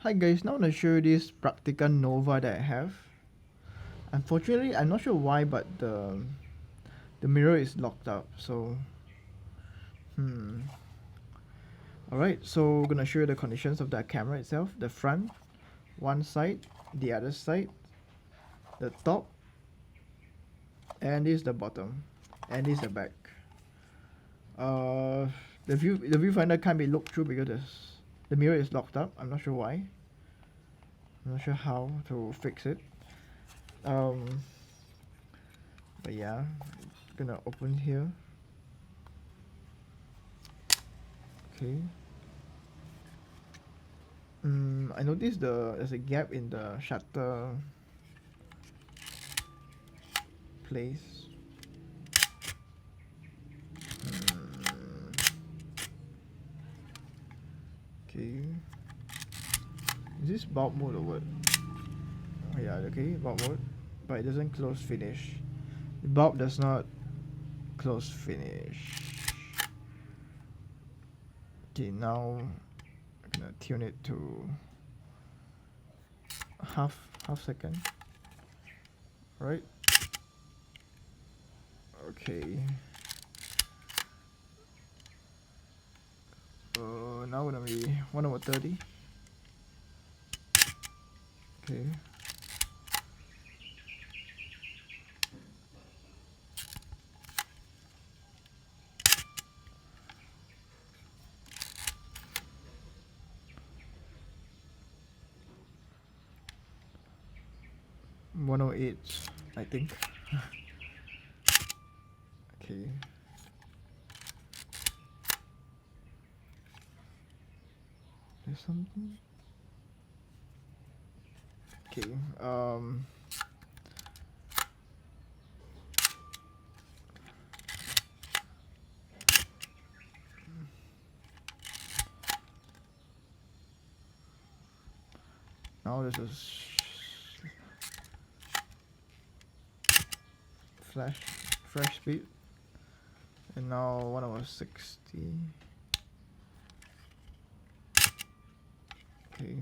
Hi guys, now I'm gonna show you this Praktica Nova that I have. Unfortunately, I'm not sure why, but the mirror is locked up. So, Alright, so I'm gonna show you the conditions of the camera itself. The front, one side, the other side, the top, and this is the bottom, and this is the back. The viewfinder can't be looked through because the mirror is locked up. I'm not sure why. I'm not sure how to fix it. But yeah, gonna open here. Okay. I noticed there's a gap in the shutter place. Okay. Is this bulb mode or what? Oh yeah, okay, bulb mode. But it doesn't close finish. The bulb does not close finish. Okay, now I'm gonna tune it to half second. Right? Okay. Now gonna be 1/30. Okay. $108, I think. Okay. There's something. Okay. Now this is fresh speed, and now 1/60. Okay.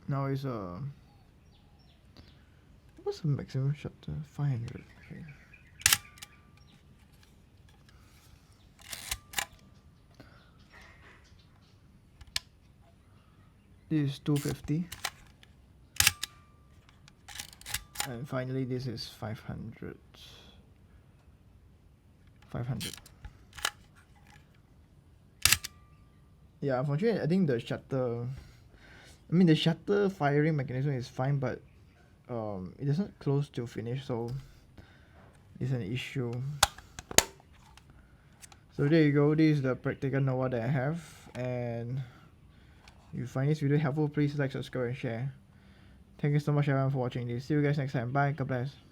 Now is what's the maximum shutter? 500. Okay. This is 250. And finally this is 500. 500. Yeah, unfortunately I think the shutter firing mechanism is fine, but it doesn't close to finish, so it's an issue. So there you go, this is the Praktica Nova that I have, and if you find this video helpful, please like, subscribe and share. Thank you so much everyone for watching this. See you guys next time. Bye. God bless.